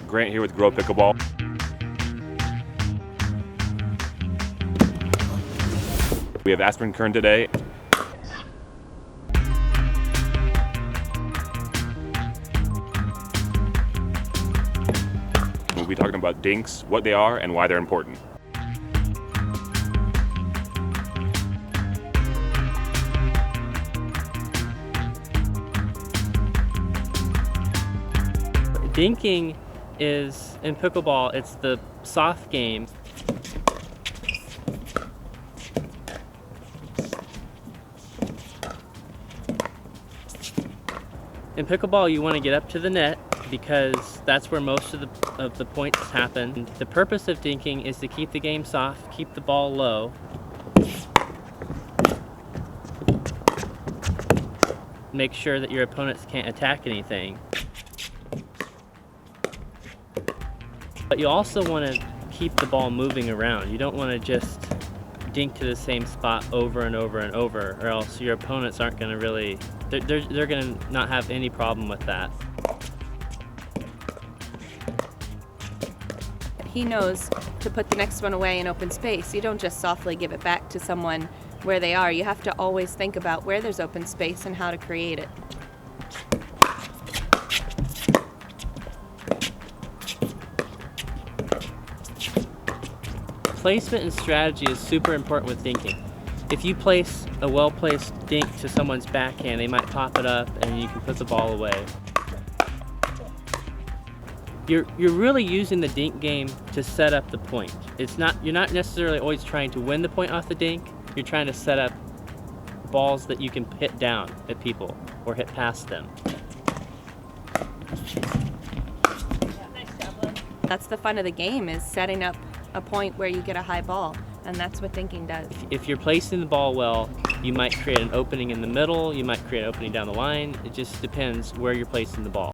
Grant here with Grow Pickleball. We have Aspen Kern today. We'll be talking about dinks, what they are, and why they're important. Dinking is, in pickleball, it's the soft game. In pickleball, you want to get up to the net because that's where most of the points happen. The purpose of dinking is to keep the game soft, keep the ball low. Make sure that your opponents can't attack anything. But you also want to keep the ball moving around. You don't want to just dink to the same spot over and over and over, or else your opponents aren't going to really, they're going to not have any problem with that. He knows to put the next one away in open space. You don't just softly give it back to someone where they are. You have to always think about where there's open space and how to create it. Placement and strategy is super important with dinking. If you place a well-placed dink to someone's backhand, they might pop it up and you can put the ball away. You're really using the dink game to set up the point. You're not necessarily always trying to win the point off the dink. You're trying to set up balls that you can hit down at people or hit past them. That's the fun of the game, is setting up a point where you get a high ball, and that's what dinking does. If you're placing the ball well, you might create an opening in the middle, you might create an opening down the line. It just depends where you're placing the ball.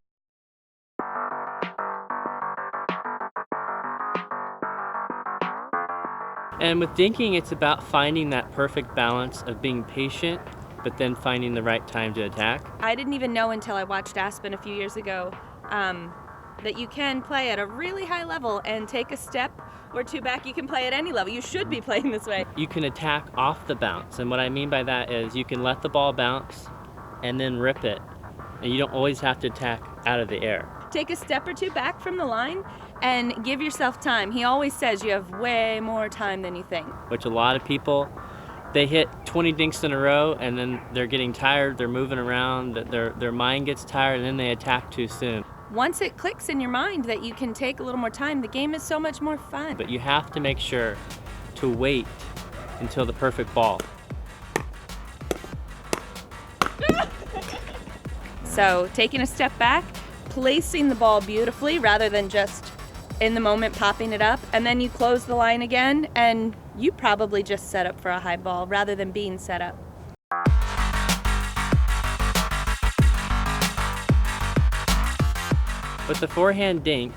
And with dinking, it's about finding that perfect balance of being patient, but then finding the right time to attack. I didn't even know until I watched Aspen a few years ago that you can play at a really high level and take a step or two back. You can play at any level. You should be playing this way. You can attack off the bounce, and what I mean by that is you can let the ball bounce and then rip it, and you don't always have to attack out of the air. Take a step or two back from the line and give yourself time. He always says you have way more time than you think. Which a lot of people, they hit 20 dinks in a row and then they're getting tired, they're moving around, their mind gets tired, and then they attack too soon. Once it clicks in your mind that you can take a little more time, the game is so much more fun. But you have to make sure to wait until the perfect ball. So taking a step back, placing the ball beautifully rather than just in the moment popping it up, and then you close the line again and you probably just set up for a high ball rather than being set up. With the forehand dink,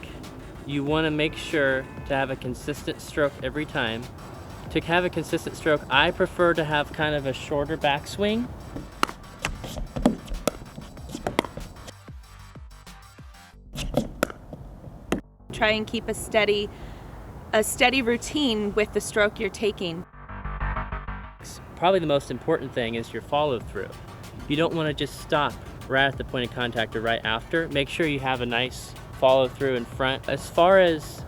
you want to make sure to have a consistent stroke every time. To have a consistent stroke, I prefer to have kind of a shorter backswing. Try and keep a steady routine with the stroke you're taking. Probably the most important thing is your follow through. You don't want to just stop right at the point of contact or right after. Make sure you have a nice follow through in front. As far as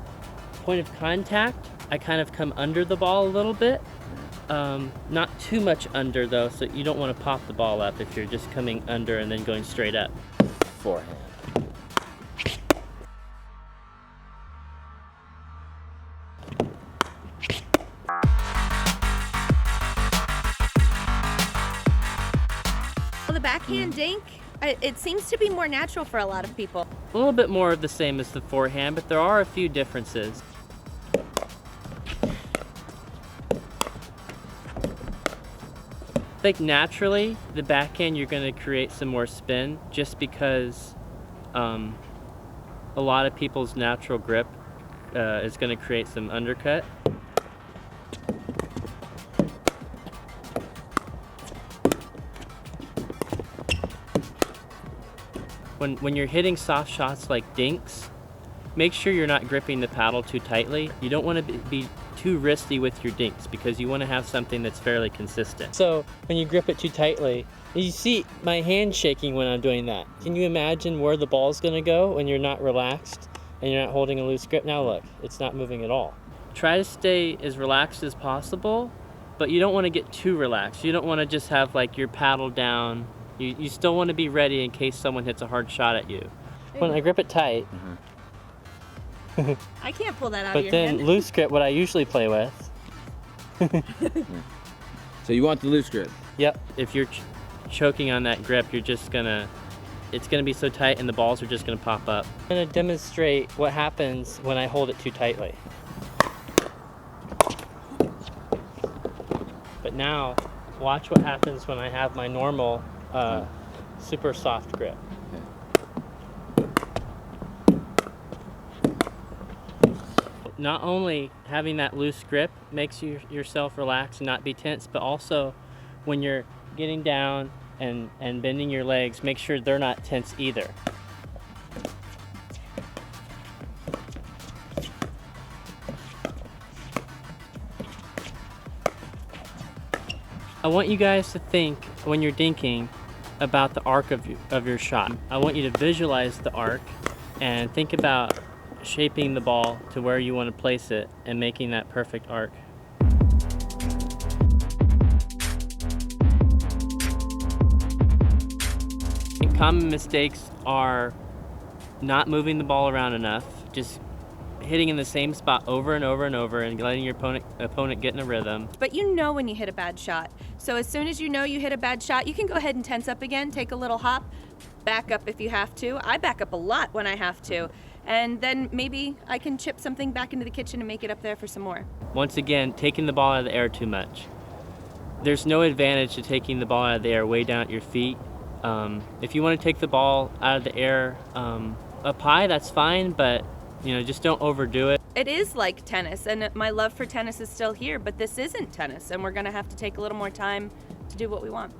point of contact, I kind of come under the ball a little bit. Not too much under though, so you don't want to pop the ball up if you're just coming under and then going straight up. Forehand. The backhand dink, it seems to be more natural for a lot of people. A little bit more of the same as the forehand, but there are a few differences. I think naturally, the backhand you're going to create some more spin just because a lot of people's natural grip is going to create some undercut. When you're hitting soft shots like dinks, make sure you're not gripping the paddle too tightly. You don't want to be too wristy with your dinks because you want to have something that's fairly consistent. So when you grip it too tightly, you see my hand shaking when I'm doing that. Can you imagine where the ball's gonna go when you're not relaxed and you're not holding a loose grip? Now look, it's not moving at all. Try to stay as relaxed as possible, but you don't want to get too relaxed. You don't want to just have like your paddle down. You still want to be ready in case someone hits a hard shot at you. When I grip it tight, I can't pull that out of but your then hand. loose grip, what I usually play with. So you want the loose grip? Yep. If you're choking on that grip, it's gonna be so tight and the balls are just gonna pop up. I'm gonna demonstrate what happens when I hold it too tightly. But now, watch what happens when I have my normal, super soft grip. Not only having that loose grip makes yourself relax and not be tense, but also when you're getting down and bending your legs, make sure they're not tense either. I want you guys to think when you're dinking about the arc of your shot. I want you to visualize the arc and think about shaping the ball to where you want to place it and making that perfect arc. Common mistakes are not moving the ball around enough, just hitting in the same spot over and over and over and letting your opponent get in a rhythm. But you know when you hit a bad shot. So as soon as you know you hit a bad shot, you can go ahead and tense up again, take a little hop, back up if you have to. I back up a lot when I have to. And then maybe I can chip something back into the kitchen and make it up there for some more. Once again, taking the ball out of the air too much. There's no advantage to taking the ball out of the air way down at your feet. If you want to take the ball out of the air up high, that's fine, but just don't overdo it. It is like tennis, and my love for tennis is still here, but this isn't tennis, and we're gonna have to take a little more time to do what we want.